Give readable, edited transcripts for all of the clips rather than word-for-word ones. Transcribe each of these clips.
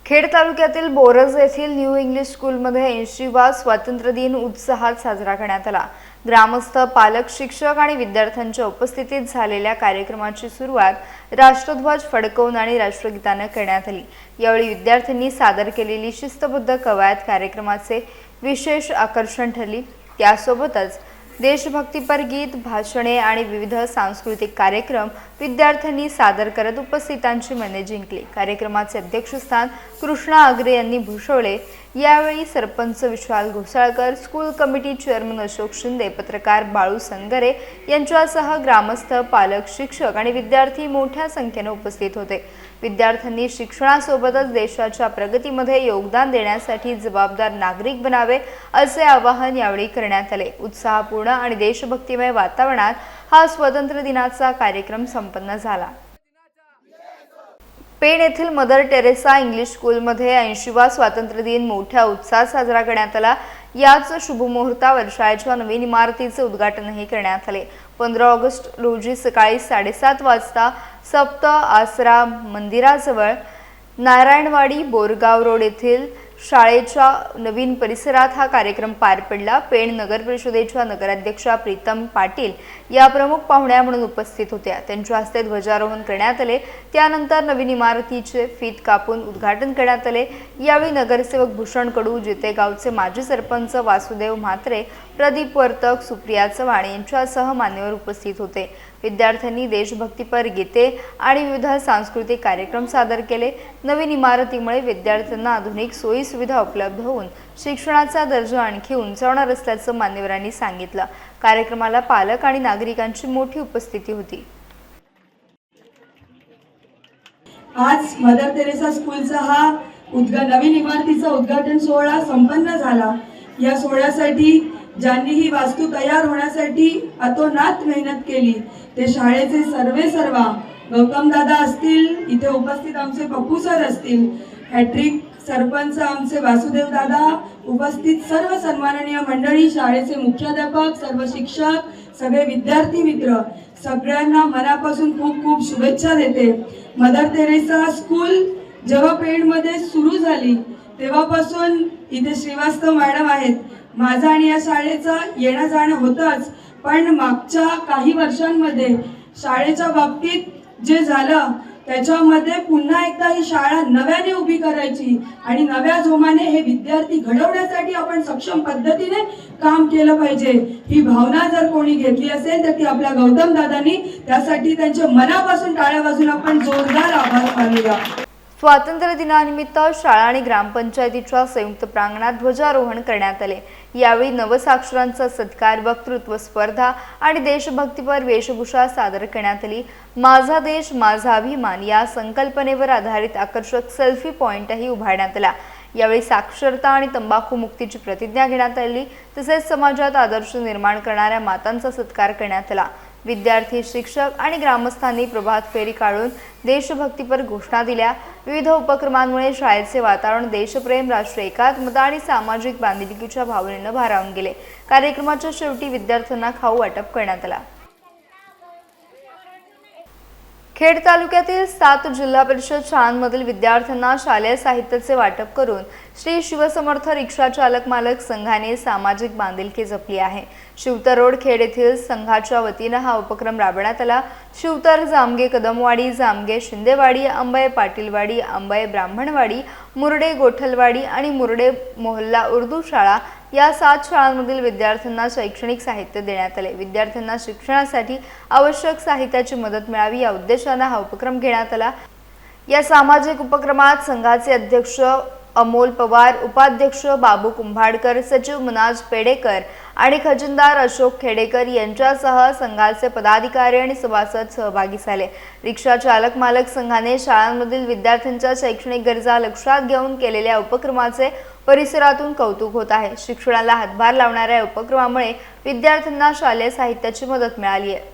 खेड तालुक्यातील बोरज येथील new English स्कूलमध्ये 80वा स्वातंत्र्य दिन उत्साहात साजरा करण्यात आला। ग्रामस्थ, पालक, शिक्षक आणि विद्यार्थ्यांच्या उपस्थितीत झालेल्या कार्यक्रमाची सुरुवात राष्ट्रध्वज फडकवून आणि राष्ट्रगीताने करण्यात आली। यावेळी विद्यार्थ्यांनी सादर केलेली शिस्तबद्ध कवायत कार्यक्रमाचे विशेष आकर्षण ठरली। त्यासोबतच देशभक्तीपर गीत, भाषणे आणि विविध सांस्कृतिक कार्यक्रम विद्यार्थ्यांनी सादर करत उपस्थितांची मने जिंकली। कार्यक्रमाचे अध्यक्षस्थान कृष्णा आगरे यांनी भूषवले। यावेळी सरपंच Vishal Ghosalkar, school committee chairman Ashok Shinde, पत्रकार बाळू संगरे यांच्यासह ग्रामस्थ, पालक, शिक्षक आणि विद्यार्थी मोठ्या संख्येने उपस्थित होते। विद्यार्थ्यांनी शिक्षणासोबतच देशाच्या प्रगतीमध्ये योगदान देण्यासाठी जबाबदार नागरिक बनावे असे आवाहन यावेळी करण्यात आले। उत्साहपूर्ण आणि देशभक्तिमय वातावरणात हा स्वातंत्र्य दिनाचा कार्यक्रम संपन्न झाला। पेण येथील मदर टेरेसा इंग्लिश स्कूलमध्ये 80वा स्वातंत्र्य दिन मोठ्या उत्साहात साजरा करण्यात आला। याच शुभमुहूर्तावर शाळेच्या नवीन इमारतीचे उद्घाटनही करण्यात आले। 15 ऑगस्ट रोजी सकाळी 7:30 वाजता सप्त आसरा मंदिराजवळ नारायणवाडी बोरगाव रोड येथील शाळेच्या नवीन परिसरात हा कार्यक्रम पार पडला। पेण नगर परिषदेच्या नगराध्यक्षा प्रीतम पाटील या प्रमुख पाहुण्या म्हणून उपस्थित होत्या। त्यांच्या हस्ते ध्वजारोहण करण्यात आले। त्यानंतर नवीन इमारतीचे फीत कापून उद्घाटन करण्यात आले। यावेळी नगरसेवक भूषण कडू, जितेगावचे माजी सरपंच वासुदेव म्हात्रे, प्रदीप वर्तक, सुप्रिया चव्हाण यांच्यासह मान्यवर उपस्थित होते। विद्यार्थ्यांनी देशभक्तीपर गीते आणि विविध सांस्कृतिक कार्यक्रम सादर केले। नवीन इमारतीमुळे विद्यार्थ्यांना आधुनिक सोयी सुविधा उपलब्ध होऊन शिक्षणाचा दर्जा आणखी उंचावणार असल्याचं मान्यवरांनी सांगितलं। कार्यक्रमाला पालक आणि नागरिकांची मोठी उपस्थिती होती। आज मदर तेरेसा स्कूलचा हा नवीन इमारतीचा उद्घाटन सोहळा संपन्न झाला। या सोहळ्यासाठी ज्यांनी ही वास्तू तयार होण्यासाठी अतोनात मेहनत केली ते शाळेचे सर्वा गौतम दादा असतील, इथे उपस्थित आमचे पप्पू सर असतील, हॅट्रिक सरपंच आमचे वासुदेव दादा, उपस्थित सर्व सन्माननीय मंडळी, शाळेचे मुख्याध्यापक, सर्व शिक्षक, सगळे विद्यार्थी मित्र, सगळ्यांना मनापासून खूप खूप शुभेच्छा देते। मदर तेरेसा स्कूल जेव्हा पेणमध्ये सुरू झाली तेव्हापासून इथे श्रीवास्तव मॅडम आहेत। माझा आणि या शाळेचा येणं जाणं होतंच, पण मागच्या काही वर्षांमध्ये शाळेच्या बाबतीत जे झालं त्याच्यामध्ये पुन्हा एकदा ही शाळा नव्याने उभी करायची आणि नव्या जोमाने हे विद्यार्थी घडवण्यासाठी आपण सक्षम पद्धतीने काम केलं पाहिजे। ही भावना जर कोणी घेतली असेल तर ती आपल्या गौतम दादांनी, त्यासाठी त्यांच्या मनापासून टाळ्या वाजून आपण जोरदार आभार मानूया। स्वातंत्र्य दिनानिमित्त शाळा आणि ग्रामपंचायतीच्या संयुक्त प्रांगणात ध्वजारोहण करण्यात आले। यावेळी नवसाक्षरांचा सत्कार, वक्तृत्व स्पर्धा आणि देशभक्तीपर वेशभूषा सादर करण्यात आली। माझा देश माझा अभिमान या संकल्पनेवर आधारित आकर्षक सेल्फी पॉइंटही उभारण्यात आला। यावेळी साक्षरता आणि तंबाखू मुक्तीची प्रतिज्ञा घेण्यात आली। तसेच समाजात आदर्श निर्माण करणाऱ्या मातांचा सत्कार करण्यात आला। विद्यार्थी, शिक्षक आणि ग्रामस्थांनी प्रभात फेरी काढून देशभक्तीपर घोषणा दिल्या। विविध उपक्रमांमुळे शाळेचे वातावरण देशप्रेम, राष्ट्रीय एकात्मता आणि सामाजिक बांधिलकीच्या भावनेनं भारावून गेले। कार्यक्रमाच्या शेवटी विद्यार्थ्यांना खाऊ वाटप करण्यात आला। खेड तालुक्यातील 7 जिल्हा परिषद शाळांमधील विद्यार्थ्यांना शालेय साहित्याचे वाटप करून श्री शिवसमर्थ रिक्षा चालक मालक संघाने सामाजिक बांधिलकी जपली आहे। शिवतर रोड खेड येथील संघाच्या वतीने हा उपक्रम राबवण्यात आला। शिवतर, जामगे कदमवाडी, जामगे शिंदेवाडी, अंबे पाटीलवाडी, अंबे ब्राह्मणवाडी, मुरडे गोठलवाडी आणि मुरडे मोहल्ला उर्दू शाळा या 7 शाळांमधील विद्यार्थ्यांना शैक्षणिक साहित्य देण्यात आले। विद्यार्थ्यांना शिक्षणासाठी आवश्यक साहित्याची मदत मिळावी या उद्देशाने हा उपक्रम घेण्यात आला। या सामाजिक उपक्रमात संघाचे अध्यक्ष अमोल पवार, उपाध्यक्ष बाबू कुंभाडकर, सचिव मनाज पेडेकर आणि खजिनदार अशोक खेडेकर यांच्यासह संघाचे पदाधिकारी आणि सभासद सहभागी झाले। रिक्षा चालक मालक संघाने शाळांमधील विद्यार्थ्यांच्या शैक्षणिक गरजा लक्षात घेऊन केलेल्या उपक्रमाचे परिसरातून कौतुक होत आहे। शिक्षणाला हातभार लावणाऱ्या उपक्रमामुळे विद्यार्थ्यांना शालेय साहित्याची मदत मिळाली आहे।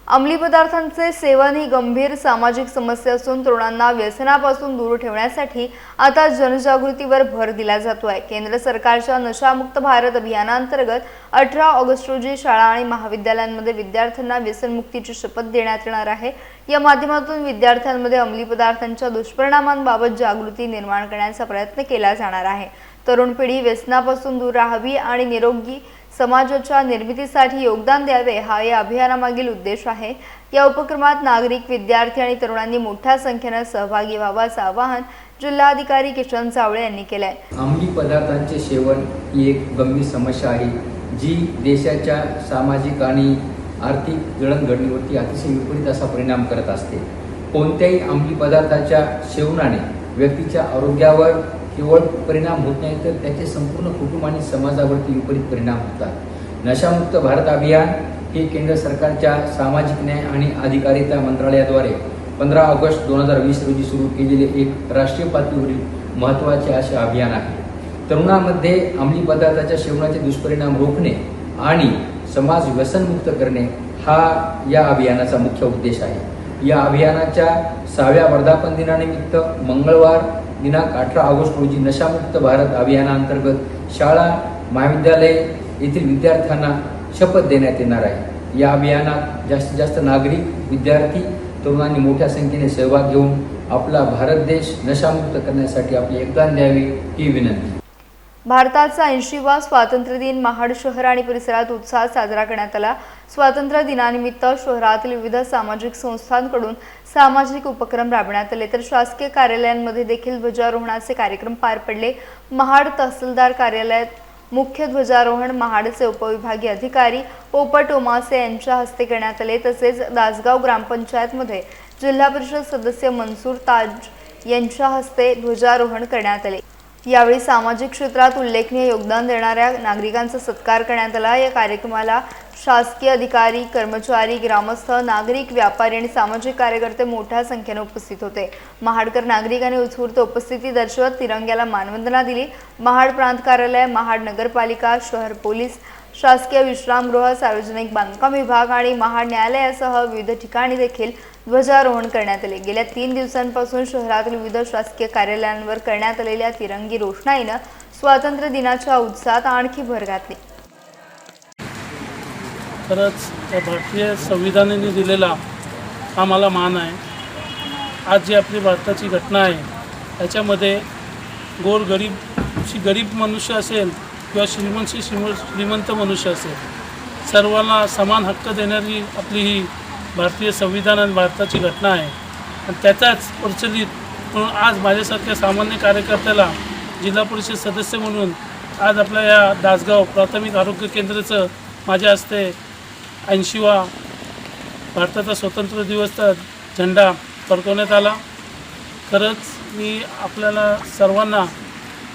अंमली पदार्थांचे सेवन ही गंभीर सामाजिक समस्या असून तरुणांना व्यसनापासून दूर ठेवण्यासाठी आता जनजागृतीवर भर दिला जातोय। केंद्र सरकारच्या नशामुक्त भारत अभियानांतर्गत 18 ऑगस्ट रोजी शाळा आणि महाविद्यालयांमध्ये विद्यार्थ्यांना व्यसनमुक्तीची शपथ देण्यात येणार आहे। या माध्यमातून विद्यार्थ्यांमध्ये अंमली पदार्थांच्या दुष्परिणामांबाबत जागृती निर्माण करण्याचा प्रयत्न केला जाणार आहे। तरुण पिढी व्यसनापासून दूर राहावी आणि निरोगी समाजाच्या निर्मितीसाठी योगदान द्यावे हा या अभियानामागील उद्देश आहे। या उपक्रमात नागरिक, विद्यार्थी आणि तरुणांनी मोठ्या संख्येने सहभागी व्हावं आवाहन जिल्हाधिकारी किशन चावळे यांनी केले आहे। अंमली पदार्थांचे सेवन ही एक गंभीर समस्या आहे जी देशाच्या सामाजिक आणि आर्थिक जडणघडणीवरती अतिशय विपरीत असा परिणाम करत असते। कोणत्याही अंमली पदार्थाच्या सेवनाने व्यक्तीच्या आरोग्यावर केवळ परिणाम होत नाही तर त्याचे संपूर्ण कुटुंब आणि समाजावरती विपरीत परिणाम होतात। नशामुक्त भारत अभियान हे केंद्र सरकारच्या सामाजिक न्याय आणि अधिकारिता मंत्रालयाद्वारे 15 ऑगस्ट 2020 रोजी सुरू केलेले एक राष्ट्रीय पातळीवरील महत्त्वाचे असे अभियान आहे। तरुणांमध्ये अंमली पदार्थाच्या सेवनाचे दुष्परिणाम रोखणे आणि समाज व्यसनमुक्त करणे हा या अभियानाचा मुख्य उद्देश आहे। या अभियानाच्या 6व्या वर्धापन दिनानिमित्त मंगळवार दिनांक 18 ऑगस्ट रोजी नशामुक्त भारत अभियानांतर्गत शाळा, महाविद्यालय येथील विद्यार्थ्यांना शपथ देण्यात येणार आहे। या अभियानात जास्तीत जास्त नागरिक, विद्यार्थी, तरुणांनी मोठ्या संख्येने सहभाग घेऊन आपला भारत देश नशामुक्त करण्यासाठी आपले योगदान द्यावे ही विनंती। भारताचा 80वा स्वातंत्र्य दिन महाड शहर आणि परिसरात उत्साहात साजरा करण्यात आला। स्वातंत्र्य दिनानिमित्त शहरातील विविध सामाजिक संस्थांकडून सामाजिक उपक्रम राबवण्यात आले तर शासकीय कार्यालयांमध्ये देखील ध्वजारोहणाचे कार्यक्रम पार पडले। महाड तहसीलदार कार्यालयात मुख्य ध्वजारोहण महाडचे उपविभागीय अधिकारी पोपट ओमासे यांच्या हस्ते करण्यात आले। तसेच दासगाव ग्रामपंचायतमध्ये जिल्हा परिषद सदस्य मनसूर ताज यांच्या हस्ते ध्वजारोहण करण्यात आले। यावेळी सामाजिक क्षेत्रात उल्लेखनीय योगदान देणाऱ्या नागरिकांचा सत्कार करण्यात आला। या कार्यक्रमाला शासकीय अधिकारी, कर्मचारी, ग्रामस्थ, नागरिक, व्यापारी आणि सामाजिक कार्यकर्ते मोठ्या संख्येने उपस्थित होते। महाडकर नागरिकांनी उत्स्फूर्त उपस्थिती दर्शवत तिरंग्याला मानवंदना दिली। महाड प्रांत कार्यालय, महाड नगरपालिका, शहर पोलीस, शासकीय विश्रामगृह, सार्वजनिक बांधकाम विभाग आणि महाड न्यायालयासह विविध ठिकाणी देखील ध्वजारोहण करण्यात आले। गेल्या 3 दिवसांपासून शहरातील विविध शासकीय कार्यालयांवर करण्यात आलेल्या तिरंगी रोषणाईने स्वातंत्र्य दिनाच्या उत्साहात आणखी भर घातली। खरंच त्या भारतीय संविधानाने दिलेला आम्हाला मान आहे। आज जी आपली भारताची घटना आहे त्याच्यामध्ये गरीब मनुष्य असेल किंवा श्रीमंत मनुष्य असेल, सर्वांना समान हक्क देणारी आपली ही भारतीय संविधान आणि भारताची घटना आहे। आणि त्याचाच प्रचलित म्हणून आज माझ्यासारख्या सामान्य कार्यकर्त्याला जिल्हा परिषद सदस्य म्हणून आज आपल्या या दासगाव प्राथमिक आरोग्य केंद्राचं माझ्या हस्ते 80वा भारताचा स्वातंत्र्य दिवसचा झेंडा फडकवण्यात आला। खरंच मी आपल्याला सर्वांना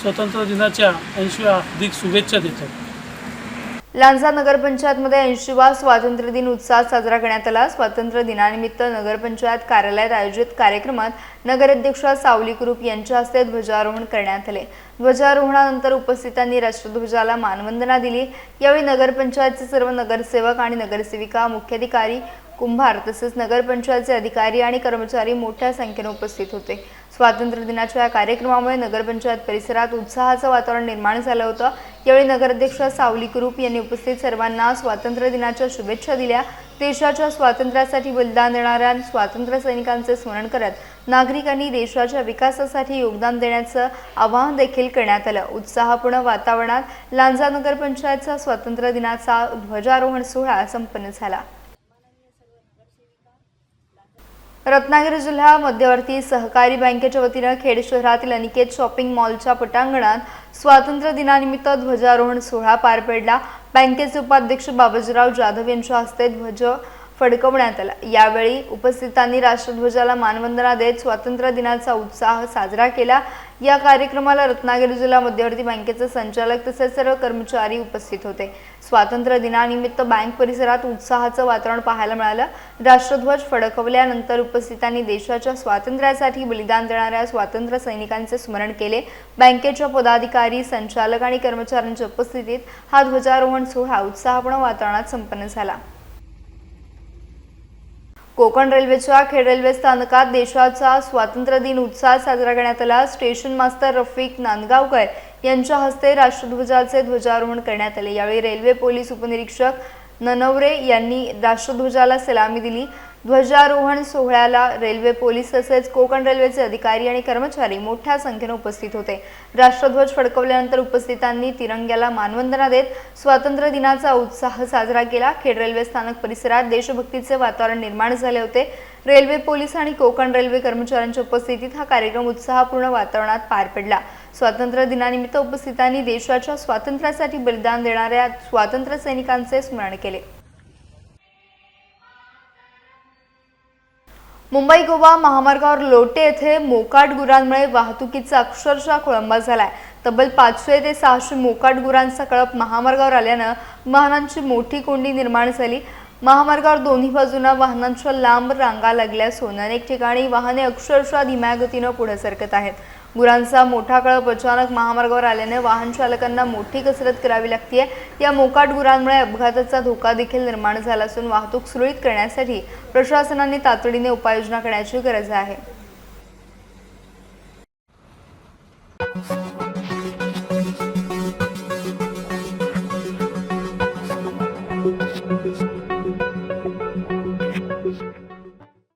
स्वातंत्र्य दिनाच्या 80व्या हार्दिक शुभेच्छा देतो। लांजा नगरपंचायतमध्ये 80वा स्वातंत्र्य दिन उत्साहात साजरा करण्यात आला। स्वातंत्र्य दिनानिमित्त नगरपंचायत कार्यालयात आयोजित कार्यक्रमात नगराध्यक्षा सावली कुरूप यांच्या हस्ते ध्वजारोहण करण्यात आले। ध्वजारोहणानंतर उपस्थितांनी राष्ट्रध्वजाला मानवंदना दिली। यावेळी नगरपंचायतचे सर्व नगरसेवक आणि नगरसेविका, मुख्याधिकारी, कुंभार तसेच नगरपंचायतचे अधिकारी आणि कर्मचारी मोठ्या संख्येने उपस्थित होते। स्वातंत्र्य दिनाच्या या कार्यक्रमामुळे नगरपंचायत परिसरात उत्साहाचं वातावरण निर्माण झालं होतं। यावेळी नगराध्यक्ष सावली कुरूप यांनी उपस्थित सर्वांना स्वातंत्र्य दिनाच्या शुभेच्छा दिल्या। देशाच्या स्वातंत्र्यासाठी बलिदान देणाऱ्या स्वातंत्र्य सैनिकांचे स्मरण करत नागरिकांनी देशाच्या विकासासाठी योगदान देण्याचं आवाहन देखील करण्यात आलं। उत्साहपूर्ण वातावरणात लांजा नगरपंचायतचा स्वातंत्र्य दिनाचा ध्वजारोहण सोहळा संपन्न झाला। रत्नागिरी जिल्हा मध्यवर्ती सहकारी बँकेच्या वतीने खेड शहरातील अनिकेत शॉपिंग मॉलच्या पटांगणात स्वातंत्र्य दिनानिमित्त ध्वजारोहण सोहळा पार पडला। बँकेचे उपाध्यक्ष बाबाजीराव जाधव यांच्या हस्ते ध्वज फडकवण्यात आला। यावेळी उपस्थितांनी राष्ट्रध्वजाला मानवंदना देत स्वातंत्र्य दिनाचा उत्साह साजरा केला। या कार्यक्रमाला रत्नागिरी जिल्हा मध्यवर्ती बँकेचे संचालक तसेच सर्व कर्मचारी उपस्थित होते। स्वातंत्र्य दिनानिमित्त बँक परिसरात उत्साहाचं वातावरण पाहायला मिळालं। राष्ट्रध्वज फडकवल्यानंतर उपस्थितांनी देशाच्या स्वातंत्र्यासाठी बलिदान देणाऱ्या स्वातंत्र्य सैनिकांचे स्मरण केले। बँकेच्या पदाधिकारी, संचालक आणि कर्मचाऱ्यांच्या उपस्थितीत हा ध्वजारोहण सोहळा उत्साहपूर्ण वातावरणात संपन्न झाला। कोकण रेल्वेच्या खेड रेल्वे स्थानकात देशाचा स्वातंत्र्य दिन उत्साहात साजरा करण्यात आला। स्टेशन मास्तर रफिक नांदगावकर यांच्या हस्ते राष्ट्रध्वजाचे ध्वजारोहण करण्यात आले। यावेळी रेल्वे पोलीस उपनिरीक्षक ननवरे यांनी राष्ट्रध्वजाला सलामी दिली। ध्वजारोहण सोहळ्याला रेल्वे पोलीस तसेच कोकण रेल्वेचे अधिकारी आणि कर्मचारी मोठ्या संख्येने उपस्थित होते। राष्ट्रध्वज फडकवल्यानंतर उपस्थितांनी तिरंग्याला मानवंदना देत स्वातंत्र्य दिनाचा उत्साह साजरा केला। खेड रेल्वे स्थानक परिसरात देशभक्तीचे वातावरण निर्माण झाले होते। रेल्वे पोलीस आणि कोकण रेल्वे कर्मचाऱ्यांच्या उपस्थितीत हा कार्यक्रम उत्साहपूर्ण वातावरणात पार पडला। स्वातंत्र्य दिनानिमित्त उपस्थितांनी देशाच्या स्वातंत्र्यासाठी बलिदान देणाऱ्या स्वातंत्र्य सैनिकांचे स्मरण केले। मुंबई गोवा महामार्गावर लोटे येथे मोकाट गुरांमुळे वाहतुकीचा अक्षरशः खोळंबा झालाय। तब्बल 500 ते 600 मोकाट गुरांचा कळप महामार्गावर आल्यानं वाहनांची मोठी कोंडी निर्माण झाली। महामार्गावर दोन्ही बाजूंना वाहनांच्या लांब रांगा लागल्या असून अनेक ठिकाणी वाहने अक्षरशः धीम्या गतीने पुढे सरकत आहेत। गुरांचा मोठा कळप अचानक महामार्गावर आल्याने वाहन चालकांना मोठी कसरत करावी लागते। या मोकाट गुरांमुळे अपघाताचा धोका देखील निर्माण झाला असून वाहतूक सुरळीत करण्यासाठी प्रशासनाने तातडीने उपाययोजना करण्याची गरज आहे।